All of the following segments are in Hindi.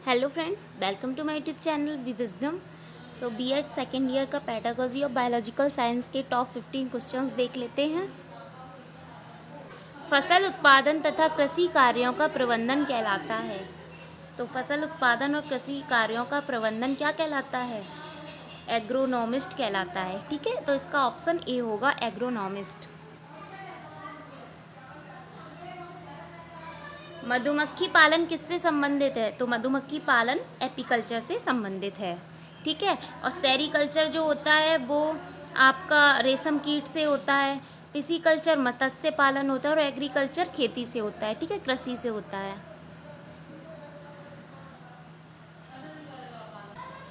Hello friends, welcome to my YouTube channel B wisdom. So B Ed second year का पेडागोजी ऑफ बायोलॉजिकल साइंस के टॉप 15 क्वेश्चंस देख लेते हैं। फसल उत्पादन तथा कृषि कार्यों का प्रबंधन कहलाता है। तो फसल उत्पादन और कृषि कार्यों का प्रबंधन क्या कहलाता है? एग्रोनॉमिस्ट कहलाता है। ठीक है, तो इसका ऑप्शन ए होगा एग्रोनॉमिस्ट। मधुमक्खी पालन किससे संबंधित है? तो मधुमक्खी पालन एपीकल्चर से संबंधित है। ठीक है, और सेरीकल्चर जो होता है वो आपका रेशम कीट से होता है। पिसीकल्चर मत्स्य पालन होता है और एग्रीकल्चर खेती से होता है। ठीक है, कृषि से होता है।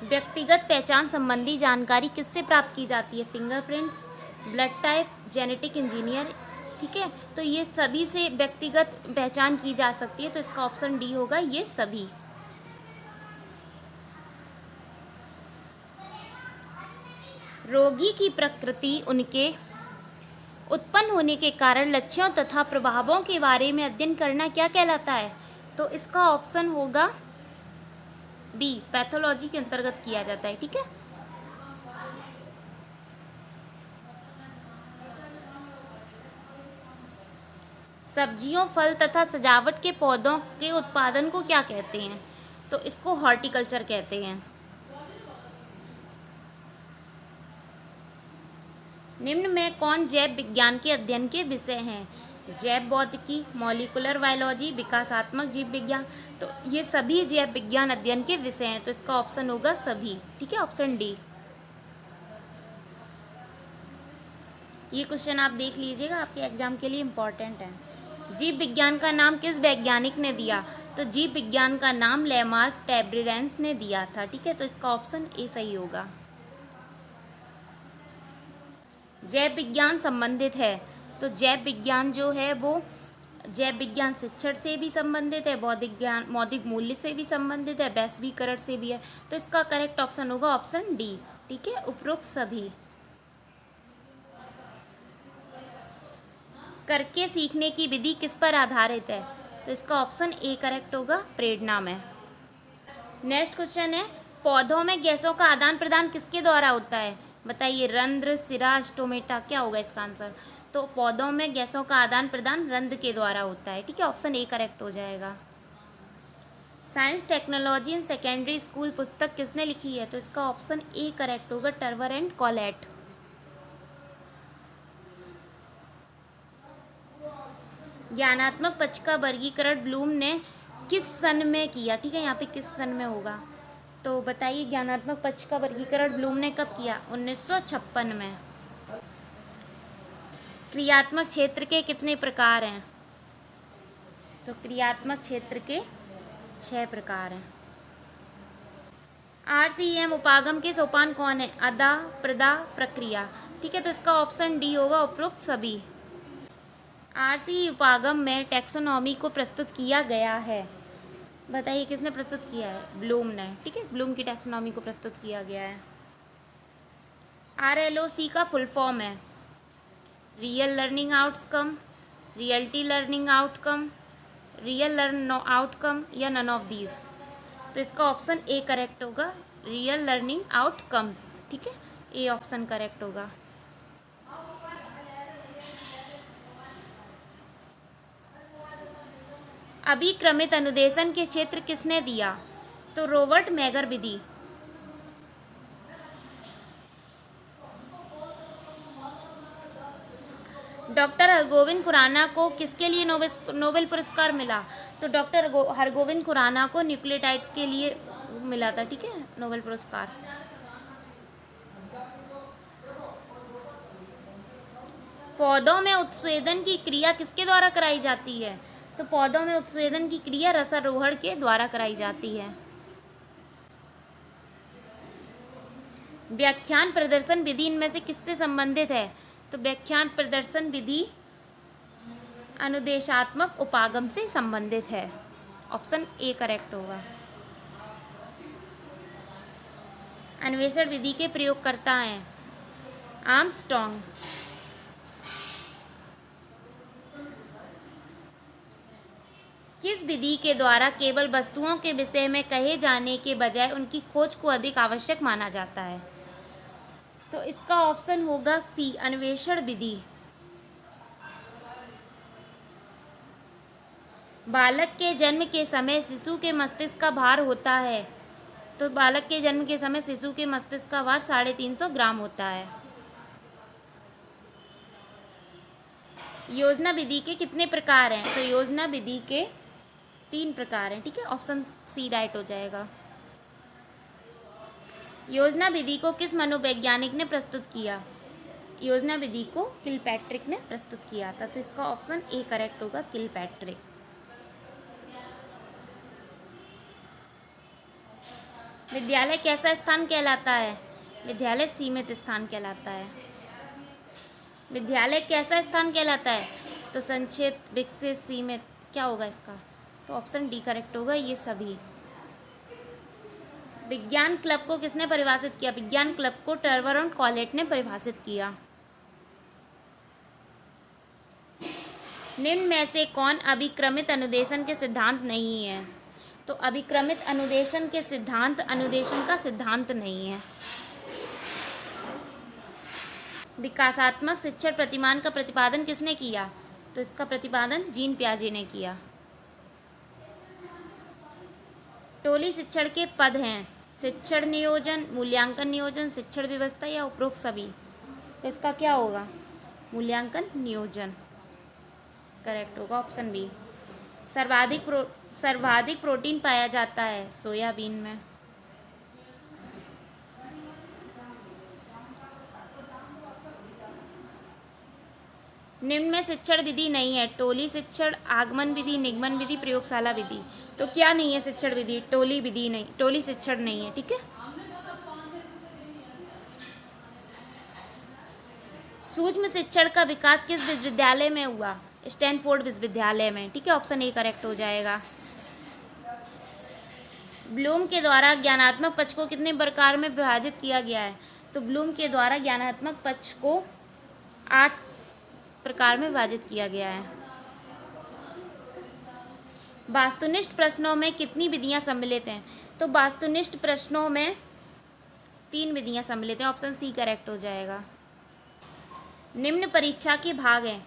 व्यक्तिगत पहचान संबंधी जानकारी किससे प्राप्त की जाती है? Fingerprints, blood type, genetic engineer. ठीक है, तो ये सभी से व्यक्तिगत पहचान की जा सकती है। तो इसका ऑप्शन डी होगा, ये सभी। रोगी की प्रकृति उनके उत्पन्न होने के कारण लक्षणों तथा प्रभावों के बारे में अध्ययन करना क्या कहलाता है? तो इसका ऑप्शन होगा बी, पैथोलॉजी के अंतर्गत किया जाता है। ठीक है, सब्जियों, फल तथा सजावट के पौधों के उत्पादन को क्या कहते हैं? तो इसको हॉर्टिकल्चर कहते हैं। निम्न में कौन जैव विज्ञान के अध्ययन के विषय हैं? जैव भौतिकी, मॉलिक्यूलर बायोलॉजी, विकासात्मक जीव विज्ञान। तो ये सभी जैव विज्ञान अध्ययन के विषय हैं। तो इसका ऑप्शन होगा सभी। ठीक है, ऑप्शन डी। ये क्वेश्चन आप देख लीजिएगा, आपके एग्जाम के लिए इम्पॉर्टेंट है। जीव विज्ञान का नाम किस वैज्ञानिक ने दिया? तो जीव विज्ञान का नाम लेमार्क टेब्रेरेंस ने दिया था। ठीक है, तो इसका ऑप्शन ए सही होगा। जैव विज्ञान संबंधित है। तो जैव विज्ञान जो है वो जैव विज्ञान शिक्षण से भी संबंधित है, बौद्धिक ज्ञान मौलिक मूल्य से भी संबंधित है, वैश्वीकरण से भी है। तो इसका करेक्ट ऑप्शन होगा ऑप्शन डी। ठीक है, उपरोक्त सभी। करके सीखने की विधि किस पर आधारित है? तो इसका ऑप्शन ए करेक्ट होगा, प्रेरणा में। नेक्स्ट क्वेश्चन है, पौधों में गैसों का आदान प्रदान किसके द्वारा होता है? बताइए, रंध्र, सिरा, स्टोमेटा, क्या होगा इसका आंसर? तो पौधों में गैसों का आदान प्रदान रंध्र के द्वारा होता है। ठीक है, ऑप्शन ए करेक्ट हो जाएगा। Science technology in secondary school पुस्तक किसने लिखी है? तो इसका ऑप्शन ए करेक्ट होगा, टर्वर एंड कॉलेट। ज्ञानात्मक पक्ष का वर्गीकरण ब्लूम ने किस सन में किया? ठीक है, यहाँ पे किस सन में होगा? तो बताइए, ज्ञानात्मक पक्ष का वर्गीकरण ब्लूम ने कब किया? 1956 में। क्रियात्मक क्षेत्र के कितने प्रकार हैं? तो क्रियात्मक क्षेत्र के 6 प्रकार हैं। RCEM उपागम के सोपान कौन है? अदा, प्रदा, प्रक्रिया। ठीक है, तो इसका ऑप्शन डी होगा, उपरोक्त सभी। RCE उपागम में टैक्सोनॉमी को प्रस्तुत किया गया है। बताइए, किसने प्रस्तुत किया है? ब्लूम ने। ठीक है, ब्लूम की टैक्सोनॉमी को प्रस्तुत किया गया है। RLOC का फुल फॉर्म है real learning outcome, reality learning outcome, real learn outcome, या नन ऑफ दीज। तो इसका ऑप्शन ए करेक्ट होगा, रियल लर्निंग आउटकम्स। ठीक है, ए ऑप्शन करेक्ट होगा। अभिक्रमित अनुदेशन के क्षेत्र किसने दिया? तो रॉबर्ट मैगर विधि। डॉक्टर हरगोविंद खुराना को किसके लिए नोबेल पुरस्कार मिला? तो डॉक्टर हरगोविंद खुराना को न्यूक्लियोटाइड के लिए मिला था। ठीक है, नोबेल पुरस्कार। पौधों में उत्स्वेदन की क्रिया किसके द्वारा कराई जाती है? तो पौधों में उत्स्वेदन की क्रिया रसारोहण के द्वारा कराई जाती है। व्याख्यान प्रदर्शन विधि इनमें से किससे संबंधित है? तो व्याख्यान प्रदर्शन विधि अनुदेशात्मक उपागम से संबंधित है। ऑप्शन ए करेक्ट होगा। अन्वेषण विधि के प्रयोगकर्ता हैं आर्मस्ट्रॉन्ग। किस विधि के द्वारा केवल वस्तुओं के विषय में कहे जाने के बजाय उनकी खोज को अधिक आवश्यक माना जाता है? तो इसका ऑप्शन होगा सी, अन्वेषण विधि। बालक के जन्म के समय शिशु के मस्तिष्क का भार होता है। तो बालक के जन्म के समय शिशु के मस्तिष्क का भार 350 ग्राम होता है। योजना विधि के कितने प्रकार हैं? तो योजना विधि के 3 प्रकार हैं। ठीक है, ऑप्शन सी राइट हो जाएगा। योजना विधि को किस मनोवैज्ञानिक ने प्रस्तुत किया? योजना विधि को किलपैट्रिक ने प्रस्तुत किया था। तो इसका ऑप्शन ए करेक्ट होगा, किलपैट्रिक। विद्यालय कैसा स्थान कहलाता है? विद्यालय सीमित स्थान कहलाता है। विद्यालय कैसा स्थान कहलाता है? तो संक्षिप्त, विकसित, सीमित, क्या होगा इसका? तो ऑप्शन डी करेक्ट होगा, ये सभी। विज्ञान क्लब को किसने परिभाषित किया? विज्ञान क्लब को टर्वर और कॉलेट ने परिभाषित किया। निम्न में से कौन अभिक्रमित अनुदेशन के सिद्धांत नहीं है? तो अभिक्रमित अनुदेशन के सिद्धांत अनुदेशन का सिद्धांत नहीं है। विकासात्मक शिक्षण प्रतिमान का प्रतिपादन किसने किया? तो इसका प्रतिपादन जीन पियाजे ने किया। टोली शिक्षण के पद हैं शिक्षण नियोजन, मूल्यांकन नियोजन, शिक्षण व्यवस्था या उपरोक्त सभी। तो इसका क्या होगा? मूल्यांकन नियोजन करेक्ट होगा, ऑप्शन बी। सर्वाधिक प्रोटीन पाया जाता है सोयाबीन में। निम्न में शिक्षण विधि नहीं है? टोली शिक्षण, आगमन विधि, निगमन विधि, प्रयोगशाला विधि। तो क्या नहीं है शिक्षण विधि? टोली विधि नहीं, टोली शिक्षण नहीं है। ठीक है, सूक्ष्म शिक्षण का विकास किस विश्वविद्यालय में हुआ? स्टैनफोर्ड विश्वविद्यालय में। ठीक है, ऑप्शन ए करेक्ट हो जाएगा। ब्लूम के द्वारा ज्ञानात्मक पक्ष को कितने प्रकार में विभाजित किया गया है? तो ब्लूम के द्वारा ज्ञानात्मक पक्ष को 8 प्रकार में विभाजित किया गया है। वास्तुनिष्ठ प्रश्नों में कितनी विधियां सम्मिलित हैं? तो वास्तुनिष्ठ प्रश्नों में 3 विधियां सम्मिलित हैं, ऑप्शन सी करेक्ट हो जाएगा। निम्न परीक्षा के भाग हैं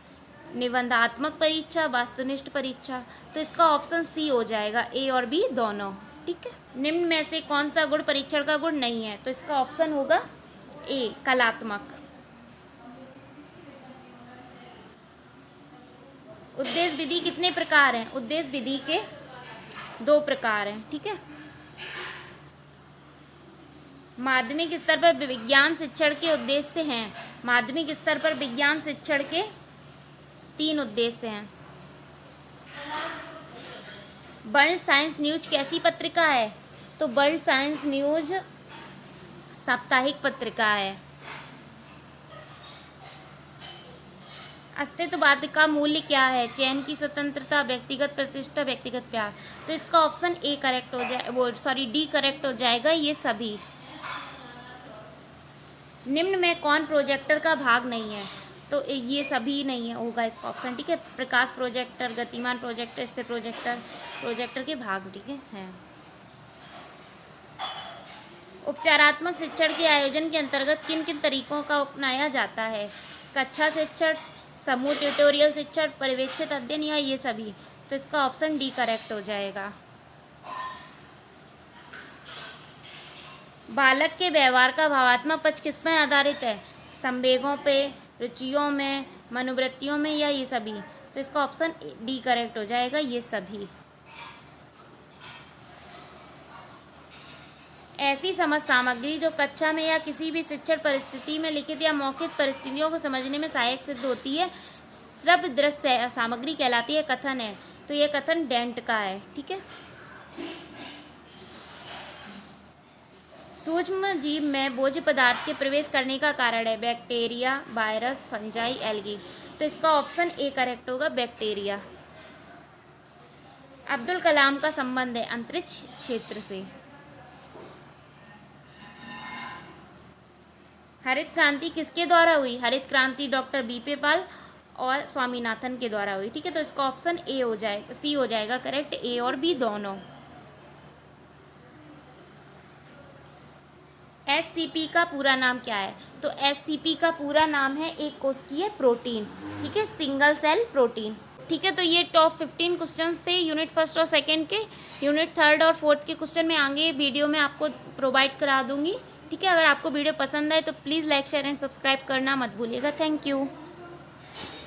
निबंधात्मक परीक्षा, वास्तुनिष्ठ परीक्षा। तो इसका ऑप्शन सी हो जाएगा, ए और बी दोनों। ठीक है, निम्न में से कौन सा गुण परीक्षण का गुण नहीं है? तो इसका ऑप्शन होगा ए, कलात्मक। उद्देश्य विधि कितने प्रकार हैं? उद्देश्य विधि के 2 प्रकार हैं। ठीक है, माध्यमिक स्तर पर विज्ञान शिक्षण के उद्देश्य हैं। माध्यमिक स्तर पर विज्ञान शिक्षण के 3 उद्देश्य हैं। वर्ल्ड साइंस न्यूज कैसी पत्रिका है? तो वर्ल्ड साइंस न्यूज साप्ताहिक पत्रिका है। अस्तित्ववाद का मूल्य क्या है? चयन की स्वतंत्रता, व्यक्तिगत प्रतिष्ठा, व्यक्तिगत प्यार। तो इसका ऑप्शन ए करेक्ट हो जाए, डी करेक्ट हो जाएगा, ये सभी। निम्न में कौन प्रोजेक्टर का भाग नहीं है? तो ये सभी नहीं है, होगा इसका ऑप्शन। ठीक है, प्रकाश प्रोजेक्टर, गतिमान प्रोजेक्टर, स्थिर प्रोजेक्टर, प्रोजेक्टर के भाग। ठीक है। उपचारात्मक शिक्षण के आयोजन के अंतर्गत किन किन तरीकों का अपनाया जाता है? कक्षा शिक्षण, समूह ट्यूटोरियल शिक्षण, पर्यवेक्षित अध्ययन या ये सभी। तो इसका ऑप्शन डी करेक्ट हो जाएगा। बालक के व्यवहार का भावात्मक पक्ष किस पर आधारित है? संवेगों पे, रुचियों में, मनोवृत्तियों में या ये सभी। तो इसका ऑप्शन डी करेक्ट हो जाएगा, ये सभी। ऐसी समझ सामग्री जो कक्षा में या किसी भी शिक्षण परिस्थिति में लिखित या मौखिक परिस्थितियों को समझने में सहायक सिद्ध होती है, श्रव्य दृश्य सामग्री कहलाती है। कथन है, तो ये कथन डेंट का है। ठीक है, सूक्ष्म जीव में भोज्य पदार्थ के प्रवेश करने का कारण है बैक्टीरिया, वायरस, फंजाई, एल्गी। तो इसका ऑप्शन ए करेक्ट होगा, बैक्टीरिया। अब्दुल कलाम का संबंध है अंतरिक्ष क्षेत्र से। हरित क्रांति किसके द्वारा हुई? हरित क्रांति डॉक्टर बीपी पाल और स्वामीनाथन के द्वारा हुई। ठीक है, तो इसका ऑप्शन ए हो जाएगा, सी हो जाएगा करेक्ट, ए और बी दोनों। एससीपी का पूरा नाम क्या है? तो एससीपी का पूरा नाम है एक कोशिकीय प्रोटीन। ठीक है, सिंगल सेल प्रोटीन। ठीक है, तो ये टॉप 15 क्वेश्चंस थे यूनिट फर्स्ट और सेकंड के। यूनिट थर्ड और फोर्थ के क्वेश्चन मैं आगे वीडियो में आपको प्रोवाइड करा दूंगी। ठीक है, अगर आपको वीडियो पसंद आए तो please like share and subscribe करना मत भूलिएगा। Thank you.